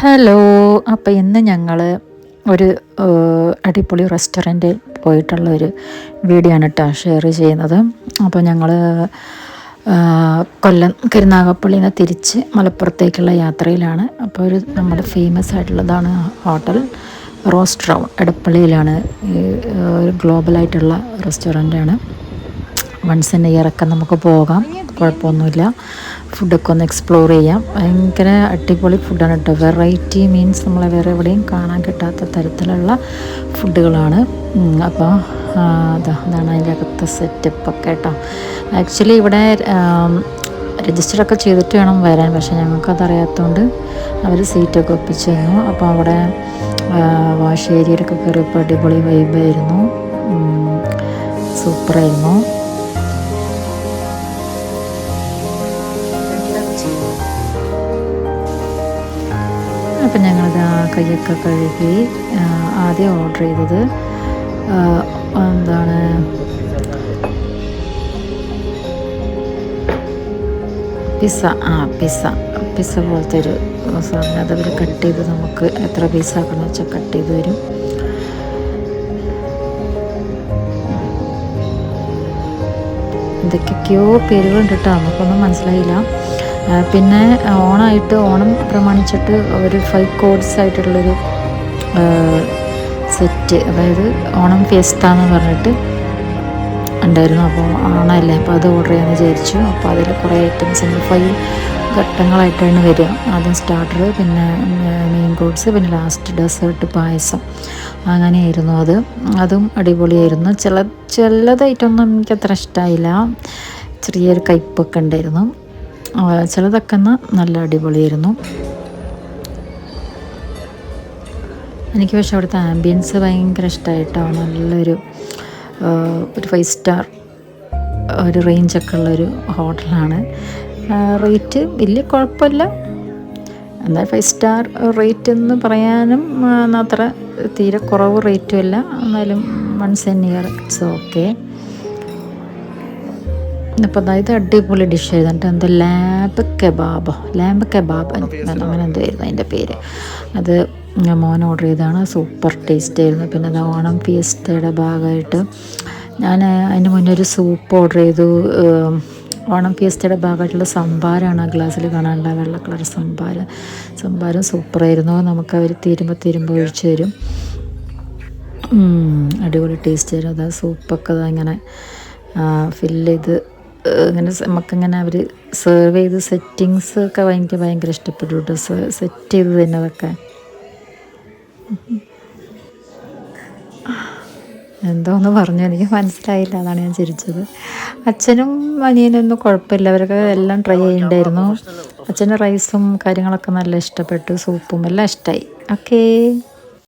Hello. അപ്പോൾ ഇന്ന് ഞങ്ങൾ ഒരു അടിപൊളി റെസ്റ്റോറൻറ്റിൽ പോയിട്ടുള്ള ഒരു വീഡിയോ ആണ് കേട്ടോ ഷെയർ ചെയ്യുന്നത്. അപ്പോൾ ഞങ്ങൾ കൊല്ലം കരുനാഗപ്പള്ളിയിൽ നിന്ന് തിരിച്ച് മലപ്പുറത്തേക്കുള്ള യാത്രയിലാണ്. അപ്പോൾ നമ്മുടെ ഫേമസ് ആയിട്ടുള്ളതാണ് ഹോട്ടൽ റോസ് ട്രൗൺ എടപ്പള്ളിയിലാണ്. ഒരു ഗ്ലോബലായിട്ടുള്ള റെസ്റ്റോറൻറ്റാണ്. വൺസ് ഇൻ ഇയറൊക്കെ നമുക്ക് പോകാം, കുഴപ്പമൊന്നുമില്ല. ഫുഡൊക്കെ ഒന്ന് എക്സ്പ്ലോർ ചെയ്യാം. ഭയങ്കര അടിപൊളി ഫുഡാണ് കേട്ടോ. വെറൈറ്റി മീൻസ് നമ്മളെ വേറെ എവിടെയും കാണാൻ കിട്ടാത്ത തരത്തിലുള്ള ഫുഡുകളാണ്. അപ്പോൾ അതാണ് അതിൻ്റെ അകത്തെ സെറ്റപ്പൊക്കെ കേട്ടോ. ആക്ച്വലി ഇവിടെ രജിസ്റ്ററൊക്കെ ചെയ്തിട്ട് വേണം വരാൻ, പക്ഷേ ഞങ്ങൾക്കതറിയാത്തതുകൊണ്ട് അവർ സീറ്റൊക്കെ ഒപ്പിച്ച് തന്നു. അപ്പോൾ അവിടെ വാഷ് ഏരിയയിലൊക്കെ കയറിയപ്പോൾ അടിപൊളി വൈബായിരുന്നു, സൂപ്പറായിരുന്നു. അപ്പം ഞങ്ങളിത് കൈയൊക്കെ കഴുകി ആദ്യം ഓർഡർ ചെയ്തത് എന്താണ് പിസ്സ പോലത്തെ ഒരു സാധനം. അതവർ കട്ട് ചെയ്ത് നമുക്ക് എത്ര പീസ് ആക്കണമെന്ന് വെച്ചാൽ കട്ട് ചെയ്ത് തരും. എന്തൊക്കെയൊക്കെയോ പേരുകളുണ്ട് കേട്ടോ, നമുക്കൊന്നും മനസ്സിലായില്ല. പിന്നെ ഓണം പ്രമാണിച്ചിട്ട് ഒരു 5 കോഴ്സ് ആയിട്ടുള്ളൊരു സെറ്റ്, അതായത് ഓണം ഫെസ്റ്റ എന്ന് പറഞ്ഞിട്ട് ഉണ്ടായിരുന്നു. അപ്പോൾ ഓണമല്ലേ, അപ്പോൾ അത് ഓർഡർ ചെയ്യാമെന്ന് വിചാരിച്ചു. അപ്പോൾ അതിൽ കുറേ ഐറ്റംസ് ഉണ്ട്. 5 ഘട്ടങ്ങളായിട്ടാണ് വരിക. ആദ്യം സ്റ്റാർട്ടർ, പിന്നെ മെയിൻ കോഴ്സ്, പിന്നെ ലാസ്റ്റ് ഡെസേർട്ട്, പായസം. അങ്ങനെയായിരുന്നു അതും അടിപൊളിയായിരുന്നു. ചിലത് ഐറ്റമൊന്നും എനിക്കത്ര ഇഷ്ടമായില്ല, ചെറിയൊരു കയ്പ്പൊക്കെ ഉണ്ടായിരുന്നു. ചിലതൊക്കെ നല്ല അടിപൊളിയായിരുന്നു. എനിക്ക് പക്ഷേ അവിടുത്തെ ആംബിയൻസ് ഭയങ്കര ഇഷ്ടമായിട്ടോ. നല്ലൊരു 5 സ്റ്റാർ ഒരു റേഞ്ചൊക്കെ ഉള്ളൊരു ഹോട്ടലാണ്. റേറ്റ് വലിയ കുഴപ്പമില്ല, എന്നാൽ 5 സ്റ്റാർ റേറ്റ് എന്ന് പറയാനും അത്ര തീരെ കുറവ് റേറ്റും അല്ല. എന്നാലും once in year it's okay. അപ്പോൾ അതായത് അടിപൊളി ഡിഷ് ആയിരുന്നു. എന്തോ ലാമ്പ് കബാബ് അങ്ങനെ എന്തോ ആയിരുന്നു അതിൻ്റെ പേര്. അത് മോൻ ഓർഡർ ചെയ്തതാണ്. സൂപ്പർ ടേസ്റ്റ് ആയിരുന്നു. പിന്നെ അത് ഓണം ഫിയസ്റ്റയുടെ ഭാഗമായിട്ട് ഞാൻ അതിന് മുന്നേ ഒരു സൂപ്പ് ഓർഡർ ചെയ്തു. ഓണം ഫിയസ്റ്റയുടെ ഭാഗമായിട്ടുള്ള സംഭാരമാണ് ആ ഗ്ലാസ്സിൽ കാണാനുള്ള, വെള്ള കളർ സംഭാരം സൂപ്പറായിരുന്നു. നമുക്ക് അവർ തീരുമ്പോൾ ഒഴിച്ചു തരും. അടിപൊളി ടേസ്റ്റ് ആയിരുന്നു. അത് സൂപ്പൊക്കെ ഇങ്ങനെ ഫില്ല് ചെയ്ത് ഇങ്ങനെ നമുക്കിങ്ങനെ അവർ സെർവ് ചെയ്ത് സെറ്റിങ്സ് ഒക്കെ ഭയങ്കര ഇഷ്ടപ്പെട്ടു കേട്ടോ. സെറ്റ് ചെയ്ത് തന്നതൊക്കെ എന്തോന്ന് പറഞ്ഞു എനിക്ക് മനസ്സിലായില്ല, അതാണ് ഞാൻ ചിരിച്ചത്. അച്ഛനും അനിയനൊന്നും കുഴപ്പമില്ല, അവരൊക്കെ എല്ലാം ട്രൈ ചെയ്യണ്ടായിരുന്നു. അച്ഛൻ്റെ റൈസും കാര്യങ്ങളൊക്കെ നല്ല ഇഷ്ടപ്പെട്ടു, സൂപ്പും എല്ലാം ഇഷ്ടമായി. ഓക്കേ.